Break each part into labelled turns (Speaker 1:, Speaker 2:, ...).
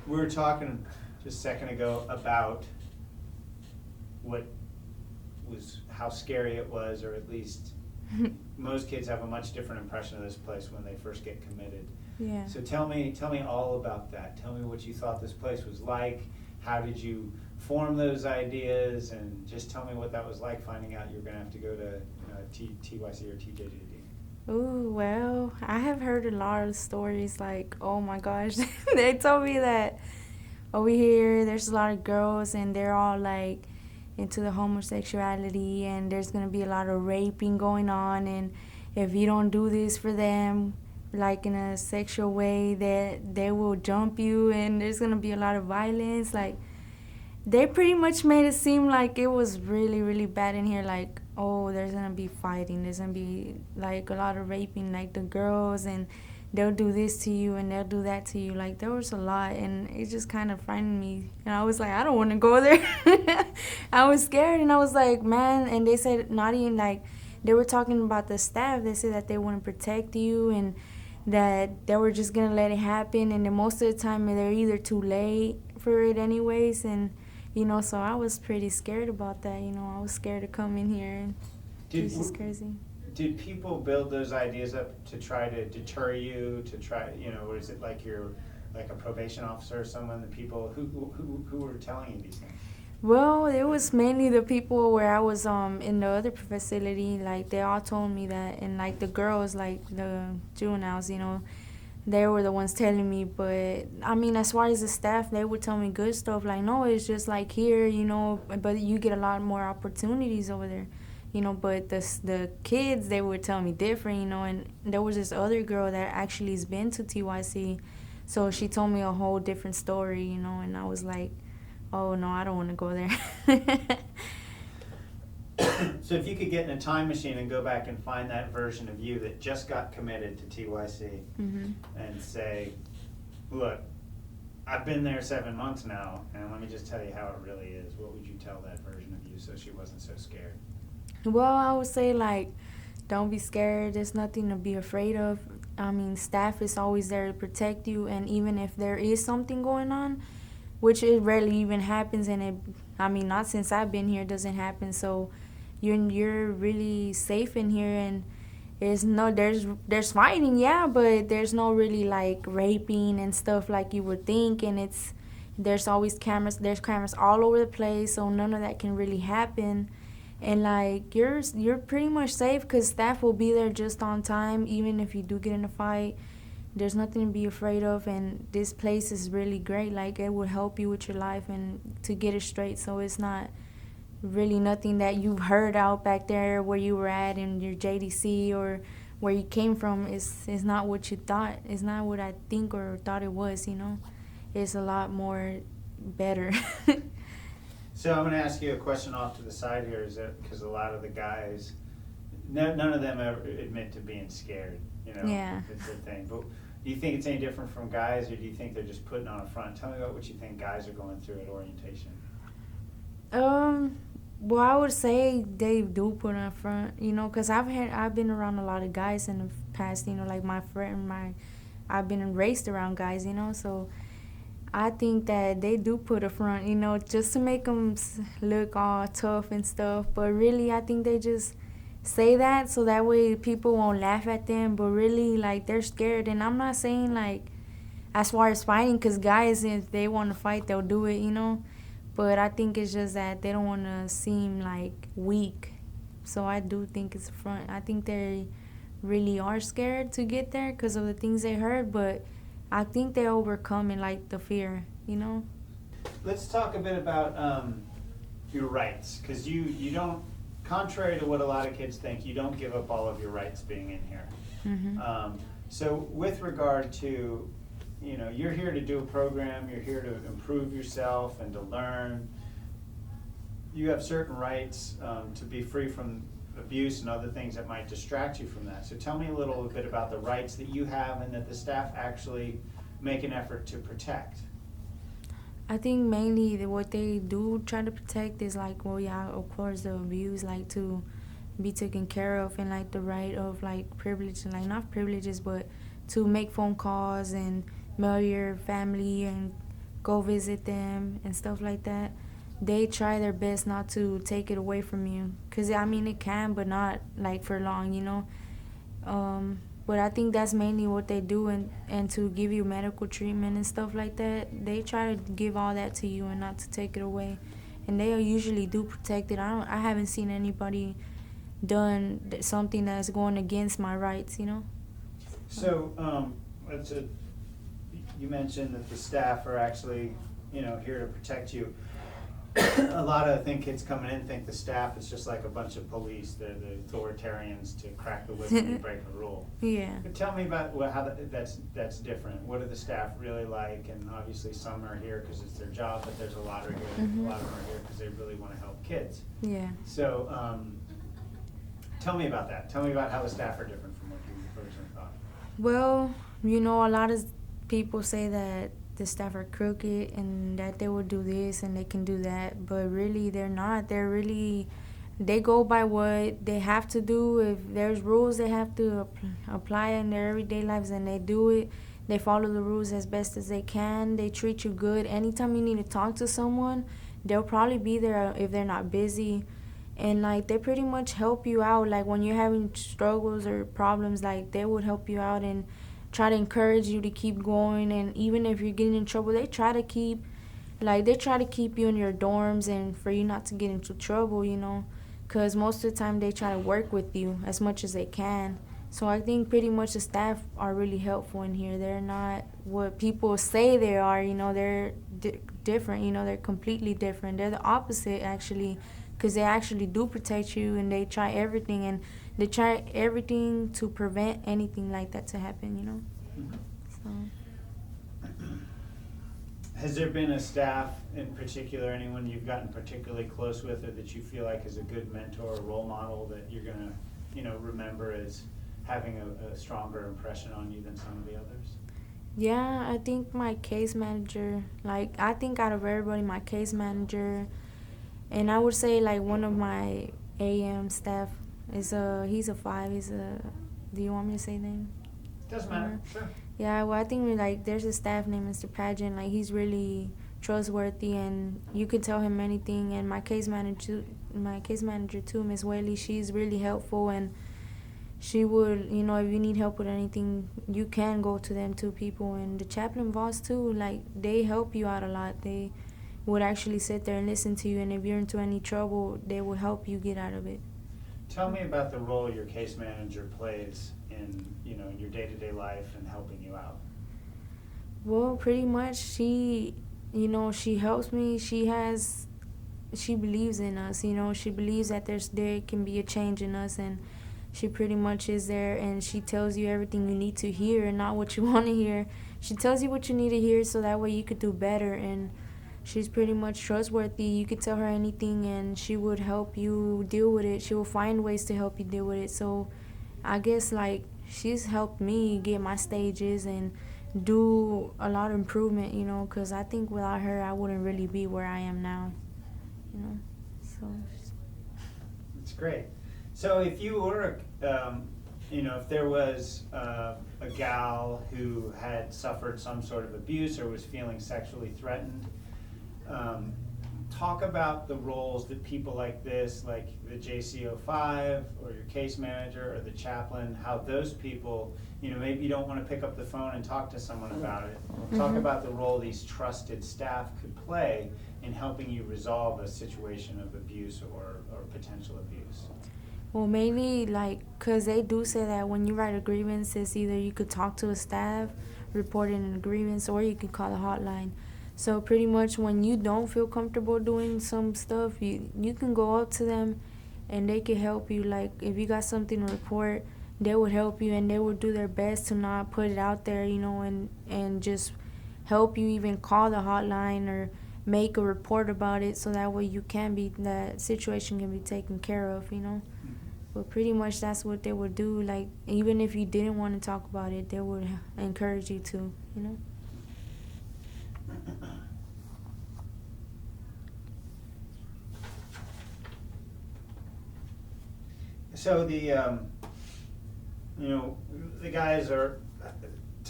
Speaker 1: we were talking just a second ago about what was, how scary it was, or at least most kids have a much different impression of this place when they first get committed.
Speaker 2: Yeah.
Speaker 1: So tell me all about that. Tell me what you thought this place was like. How did you form those ideas? And just tell me what that was like, finding out you were going to have to go to TYC or TJJD.
Speaker 2: Ooh, well, I have heard a lot of stories like, oh my gosh, they told me that over here there's a lot of girls and they're all like into the homosexuality, and there's going to be a lot of raping going on, and if you don't do this for them like in a sexual way, that they will jump you, and there's going to be a lot of violence. Like, they pretty much made it seem like it was really, really bad in here. Like, oh, there's gonna be fighting, there's gonna be like a lot of raping, like the girls, and they'll do this to you and they'll do that to you. Like, there was a lot, and it just kind of frightened me. And I was like, I don't want to go there. I was scared, and I was like, man. And they said not even like, they were talking about the staff. They said that they want to protect you and that they were just gonna let it happen. And then most of the time they're either too late for it anyways, and so I was pretty scared about that. I was scared to come in here, and this is crazy.
Speaker 1: Did people build those ideas up to try to deter you, to try, or is it like you're like a probation officer or someone, the people who were telling you these things?
Speaker 2: Well, it was mainly the people where I was in the other facility. Like, they all told me that, and like the girls, like the juveniles, they were the ones telling me. But I mean, as far as the staff, they would tell me good stuff, like, no, it's just like here, but you get a lot more opportunities over there, but the kids, they would tell me different, and there was this other girl that actually has been to TYC, so she told me a whole different story, and I was like, oh no, I don't want to go there.
Speaker 1: So if you could get in a time machine and go back and find that version of you that just got committed to TYC,
Speaker 2: mm-hmm.
Speaker 1: and say, look, I've been there 7 months now, and let me just tell you how it really is, what would you tell that version of you so she wasn't so scared?
Speaker 2: Well, I would say, like, don't be scared. There's nothing to be afraid of. I mean, staff is always there to protect you, and even if there is something going on, which it rarely even happens, and not since I've been here, it doesn't happen, so you're really safe in here, and there's fighting, yeah, but there's no really like raping and stuff like you would think, and there's always cameras, there's cameras all over the place, so none of that can really happen. And like, you're pretty much safe because staff will be there just on time, even if you do get in a fight. There's nothing to be afraid of, and this place is really great. Like, it will help you with your life and to get it straight, so it's not really nothing that you've heard out back there where you were at in your JDC or where you came from. It's not what you thought. It's not what I think or thought it was, It's a lot more better.
Speaker 1: So I'm going to ask you a question off to the side here, is that because a lot of the guys, none of them ever admit to being scared,
Speaker 2: Yeah.
Speaker 1: It's a thing. But do you think it's any different from guys, or do you think they're just putting on a front? Tell me about what you think guys are going through at orientation.
Speaker 2: Well, I would say they do put on front, because I've been around a lot of guys in the past, like my friend, I've been raised around guys, so I think that they do put a front, just to make them look all tough and stuff. But really, I think they just say that so that way people won't laugh at them. But really, like, they're scared. And I'm not saying, like, as far as fighting, because guys, if they want to fight, they'll do it, But I think it's just that they don't want to seem, like, weak. So I do think it's a front. I think they really are scared to get there because of the things they heard. But I think they overcome it, like, the fear,
Speaker 1: Let's talk a bit about your rights, because you don't, contrary to what a lot of kids think, you don't give up all of your rights being in here.
Speaker 2: Mm-hmm.
Speaker 1: So with regard to, you're here to do a program, you're here to improve yourself and to learn. You have certain rights to be free from abuse and other things that might distract you from that. So tell me a little bit about the rights that you have and that the staff actually make an effort to protect.
Speaker 2: I think mainly what they do try to protect is, like, well, yeah, of course, the abuse, like, to be taken care of, and, like, the right of, like, privilege, like, not privileges, but to make phone calls and mail your family and go visit them and stuff like that, they try their best not to take it away from you. Because, I mean, it can, but not, like, for long, you know. But I think that's mainly what they do, and to give you medical treatment and stuff like that. They try to give all that to you and not to take it away. And they usually do protect it. I haven't seen anybody done something that's going against my rights, you know.
Speaker 1: So, you mentioned that the staff are actually, here to protect you. A lot of, I think, kids coming in think the staff is just like a bunch of police. They're the authoritarians to crack the whip when you break a rule.
Speaker 2: Yeah.
Speaker 1: But tell me about how that's different. What are the staff really like? And obviously some are here because it's their job, but there's a lot of them are here because they really want to help kids.
Speaker 2: Yeah.
Speaker 1: So, tell me about that. Tell me about how the staff are different from what you originally thought.
Speaker 2: Well, a lot of people say that the staff are crooked and that they will do this and they can do that, but really they're not. They go by what they have to do. If there's rules they have to apply in their everyday lives, and they do it. They follow the rules as best as they can. They treat you good. Anytime you need to talk to someone, they'll probably be there if they're not busy. And, like, they pretty much help you out. Like, when you're having struggles or problems, like, they would help you out and try to encourage you to keep going. And even if you're getting in trouble, they try to keep you in your dorms and for you not to get into trouble, because most of the time they try to work with you as much as they can. So I think pretty much the staff are really helpful in here. They're not what people say they are. They're different. They're completely different. They're the opposite, actually, because they actually do protect you, and they try everything, and they try everything to prevent anything like that to happen, So.
Speaker 1: Has there been a staff in particular, anyone you've gotten particularly close with, or that you feel like is a good mentor or role model that you're gonna, remember as having a stronger impression on you than some of the others?
Speaker 2: Yeah, I think my case manager, I think out of everybody, my case manager, and I would say, one of my AM staff he's a 5. Do you want me to say name?
Speaker 1: Doesn't matter, sure.
Speaker 2: Yeah, well, I think, there's a staff named Mr. Pageant. He's really trustworthy, and you can tell him anything. And my case manager too, Miss Whaley, she's really helpful, and she would, if you need help with anything, you can go to them, two people. And the chaplain boss too, they help you out a lot. They would actually sit there and listen to you, and if you're into any trouble, they will help you get out of it.
Speaker 1: Tell me about the role your case manager plays in, your day-to-day life and helping you out.
Speaker 2: Well, pretty much she helps me. She believes in us, she believes that there can be a change in us, and she pretty much is there, and she tells you everything you need to hear and not what you want to hear. She tells you what you need to hear so that way you could do better, and she's pretty much trustworthy. You could tell her anything, and she would help you deal with it. She will find ways to help you deal with it. So I guess, she's helped me get my stages and do a lot of improvement, because I think without her, I wouldn't really be where I am now, so.
Speaker 1: That's great. So if you were, if there was a gal who had suffered some sort of abuse or was feeling sexually threatened, talk about the roles that people like this, like the JCO5 or your case manager or the chaplain, how those people, maybe you don't want to pick up the phone and talk to someone about it. Talk about the role these trusted staff could play in helping you resolve a situation of abuse or potential abuse.
Speaker 2: Well, mainly, because they do say that when you write a grievance, it's either you could talk to a staff, report it in a grievance, or you could call the hotline. So pretty much when you don't feel comfortable doing some stuff, you can go up to them and they can help you. If you got something to report, they would help you, and they would do their best to not put it out there, and just help you even call the hotline or make a report about it, so that way that situation can be taken care of, But pretty much that's what they would do. Even if you didn't want to talk about it, they would encourage you to,
Speaker 1: So the guys are,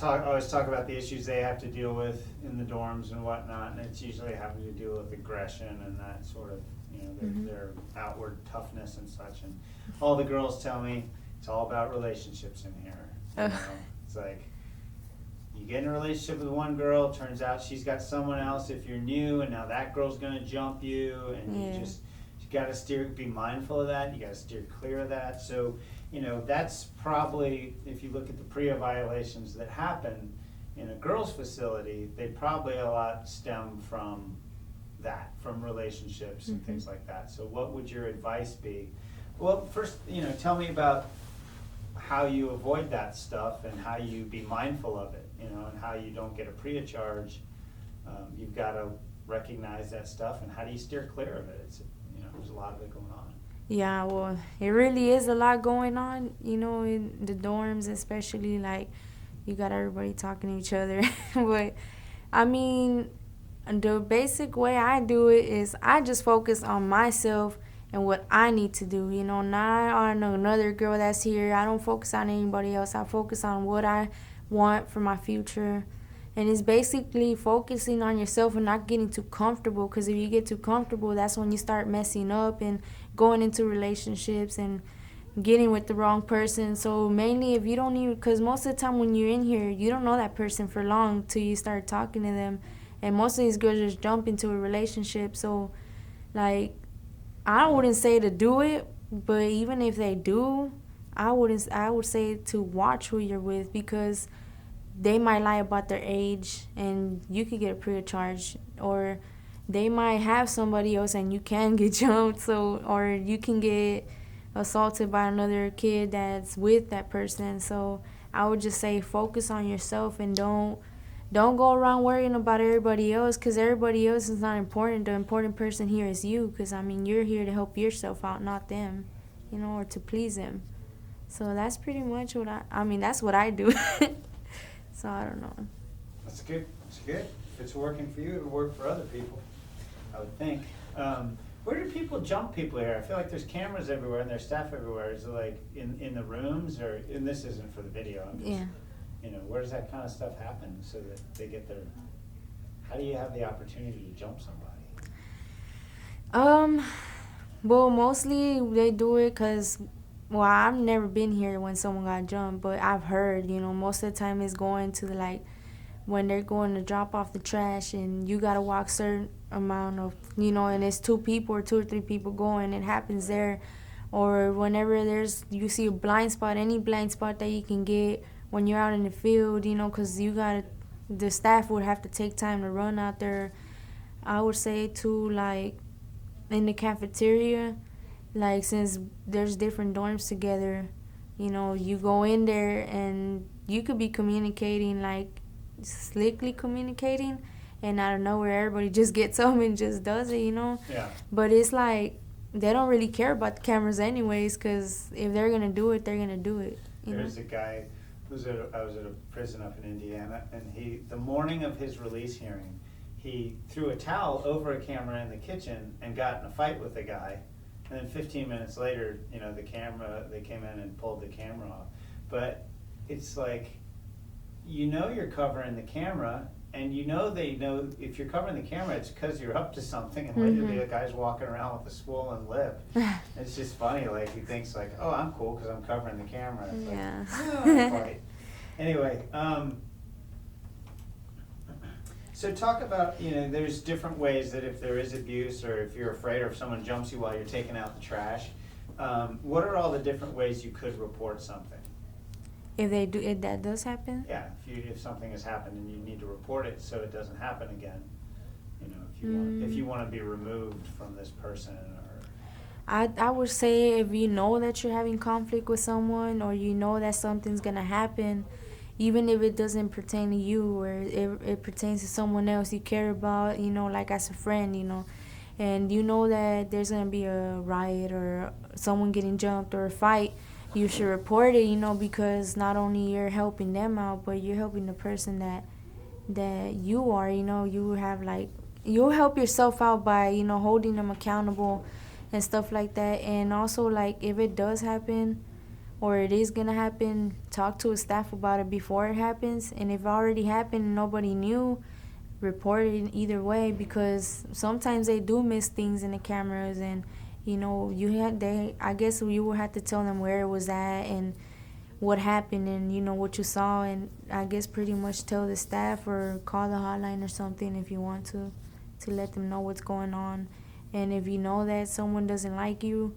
Speaker 1: always talk about the issues they have to deal with in the dorms and whatnot, and it's usually having to deal with aggression and that sort of, their outward toughness and such. And all the girls tell me it's all about relationships in here. It's like, you get in a relationship with one girl, turns out she's got someone else if you're new, and now that girl's gonna jump you, and you gotta be mindful of that, you gotta steer clear of that. So, that's probably, if you look at the PREA violations that happen in a girls' facility, they probably a lot stem from that, from relationships and things like that. So what would your advice be? Well, first, tell me about how you avoid that stuff and how you be mindful of it, and how you don't get a PREA charge. You've got to recognize that stuff, and how do you steer clear of it? It's, there's a lot of it going on.
Speaker 2: Yeah, well, it really is a lot going on, in the dorms, especially, like, you got everybody talking to each other. But, I mean, the basic way I do it is I just focus on myself and what I need to do, not on another girl that's here. I don't focus on anybody else. I focus on what I want for my future. And it's basically focusing on yourself and not getting too comfortable, because if you get too comfortable, that's when you start messing up and going into relationships and getting with the wrong person. So mainly if you don't even, because most of the time when you're in here, you don't know that person for long till you start talking to them. And most of these girls just jump into a relationship. So, like, I wouldn't say to do it, but even if they do, I would say to watch who you're with, because they might lie about their age and you could get a PREA charge, or they might have somebody else and you can get jumped, or you can get assaulted by another kid that's with that person. So I would just say focus on yourself and don't go around worrying about everybody else, because everybody else is not important. The important person here is you, because you're here to help yourself out, not them, or to please them. So that's pretty much what that's what I do. So I don't know.
Speaker 1: That's good. If it's working for you, it'll work for other people, I would think. Where do people jump people here? I feel like there's cameras everywhere and there's staff everywhere. Is it like in the rooms, or, and this isn't for the video, I'm just, where does that kind of stuff happen so that they get their, how do you have the opportunity to jump somebody?
Speaker 2: Well, mostly they do it because, well, I've never been here when someone got jumped, but I've heard, most of the time it's going to when they're going to drop off the trash and you got to walk certain amount of, and it's 2 or 3 people going, it happens there. Or whenever you see a blind spot, any blind spot that you can get when you're out in the field, because the staff would have to take time to run out there. I would say too, like, in the cafeteria, like, since there's different dorms together, you go in there and you could be communicating, like, slickly communicating, and out of nowhere everybody just gets up and just does it,
Speaker 1: Yeah.
Speaker 2: But it's like they don't really care about the cameras anyways, because if they're gonna do it, they're gonna do it.
Speaker 1: There's a guy I was at a prison up in Indiana, and the morning of his release hearing, he threw a towel over a camera in the kitchen and got in a fight with a guy. And then 15 minutes later, they came in and pulled the camera off. But it's like, you're covering the camera, and they know if you're covering the camera, it's because you're up to something, and later the guy's walking around with a swollen lip. It's just funny, like, he thinks, like, oh, I'm cool because I'm covering the camera. It's like, right. Anyway, so talk about, there's different ways that if there is abuse, or if you're afraid, or if someone jumps you while you're taking out the trash, what are all the different ways you could report something?
Speaker 2: If that does happen?
Speaker 1: Yeah, if something has happened and you need to report it so it doesn't happen again, if you want to be removed from this person, or
Speaker 2: I would say if you know that you're having conflict with someone, or you know that something's gonna happen, even if it doesn't pertain to you, or it pertains to someone else you care about, like as a friend, and you know that there's gonna be a riot or someone getting jumped or a fight, you should report it, because not only you're helping them out, but you're helping the person that you are, you'll help yourself out by, holding them accountable and stuff like that. And also, like, if it does happen, or it is gonna happen, talk to a staff about it before it happens. And if it already happened and nobody knew, report it either way, because sometimes they do miss things in the cameras, and I guess you will have to tell them where it was at and what happened, and what you saw, and I guess pretty much tell the staff or call the hotline or something if you want to let them know what's going on. And if you know that someone doesn't like you,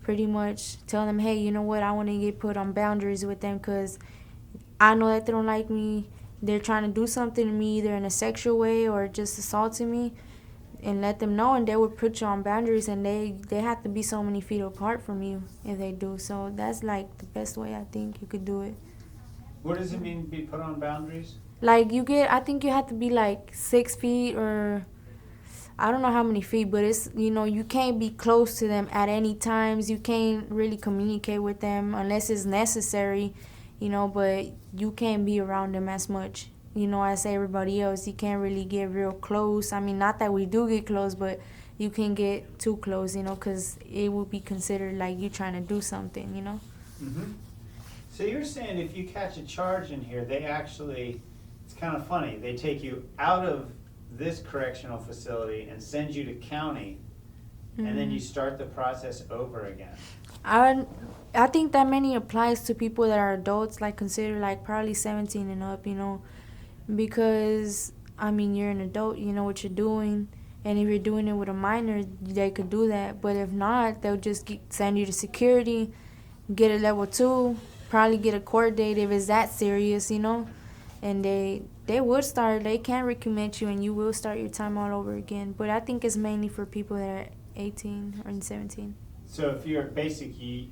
Speaker 2: pretty much tell them, hey, you know what, I want to get put on boundaries with them, because I know that they don't like me. They're trying to do something to me, either in a sexual way or just assaulting me, and let them know, and they would put you on boundaries, and they have to be so many feet apart from you if they do. So that's like the best way I think you could do it.
Speaker 1: What does it mean to be put on boundaries?
Speaker 2: Like I think you have to be like 6 feet, or I don't know how many feet, but it's, you can't be close to them at any times. You can't really communicate with them unless it's necessary, but you can't be around them as much. As everybody else, you can't really get real close. I mean, not that we do get close, but you can get too close, because it would be considered like you trying to do something,
Speaker 1: Mm-hmm. So you're saying if you catch a charge in here, they actually, it's kind of funny, they take you out of this correctional facility and send you to county, and then you start the process over again.
Speaker 2: I think that many applies to people that are adults, like considered like probably 17 and up, because I mean, you're an adult, you know what you're doing, and if you're doing it with a minor, they could do that. But if not, they'll just send you to security, get a level 2, probably get a court date if it's that serious, and they can recommit you, and you will start your time all over again. But I think it's mainly for people that are 18 or 17.
Speaker 1: So if you're basically,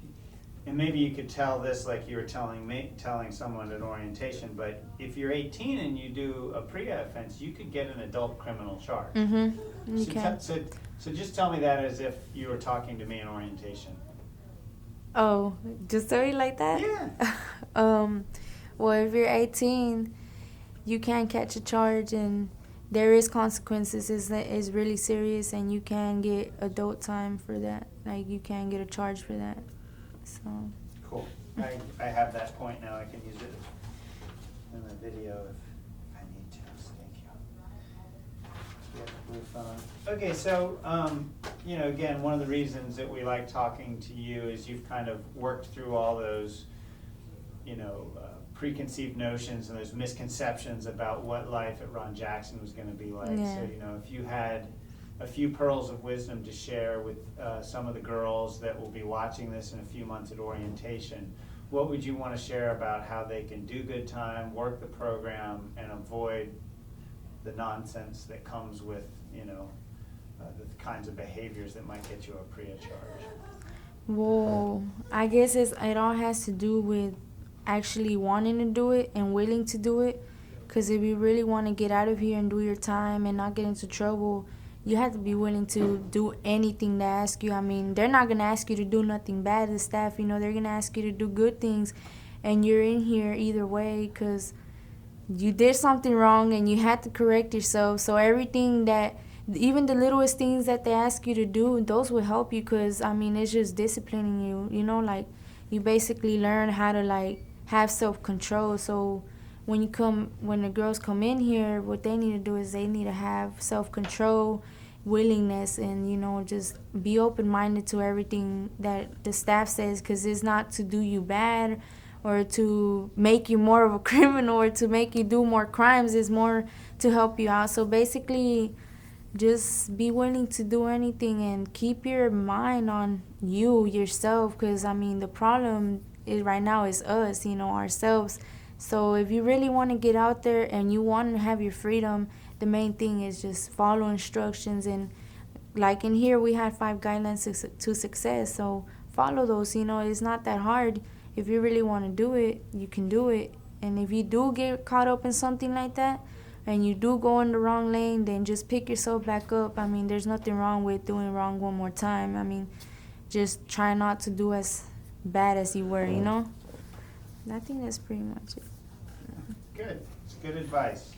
Speaker 1: and maybe you could tell this like you were telling someone at orientation, but if you're 18 and you do a PREA offense, you could get an adult criminal charge.
Speaker 2: Mm-hmm. Okay.
Speaker 1: So just tell me that as if you were talking to me in orientation.
Speaker 2: Oh, just tell you like that?
Speaker 1: Yeah.
Speaker 2: Well, if you're 18, you can catch a charge, and there is consequences. It's really serious, and you can get adult time for that. Like, you can get a charge for that. So.
Speaker 1: Cool. I have that point now. I can use it in the video if I need to. So thank you. Yeah, blue phone. Okay, so again, one of the reasons that we like talking to you is you've kind of worked through all those, preconceived notions and those misconceptions about what life at Ron Jackson was going to be like.
Speaker 2: Yeah.
Speaker 1: So, if you had a few pearls of wisdom to share with some of the girls that will be watching this in a few months at orientation, what would you want to share about how they can do good time, work the program, and avoid the nonsense that comes with, the kinds of behaviors that might get you a PREA charge?
Speaker 2: Well, I guess it all has to do with actually wanting to do it and willing to do it. Because if you really want to get out of here and do your time and not get into trouble, you have to be willing to do anything they ask you. I mean, they're not going to ask you to do nothing bad, the staff, they're going to ask you to do good things. And you're in here either way because you did something wrong and you had to correct yourself. So everything that, even the littlest things that they ask you to do, those will help you, because, I mean, it's just disciplining you, you basically learn how to, have self-control. So when the girls come in here, what they need to do is they need to have self-control, willingness, and, just be open-minded to everything that the staff says, because it's not to do you bad or to make you more of a criminal or to make you do more crimes. It's more to help you out. So basically, just be willing to do anything and keep your mind on yourself, because, I mean, the problem right now is us, ourselves. So if you really want to get out there and you want to have your freedom, the main thing is just follow instructions. And like in here, we had 5 guidelines to success. So follow those. It's not that hard. If you really want to do it, you can do it. And if you do get caught up in something like that and you do go in the wrong lane, then just pick yourself back up. I mean, there's nothing wrong with doing wrong one more time. I mean, just try not to do as bad as you were, I think that's pretty much it.
Speaker 1: Good. It's good advice.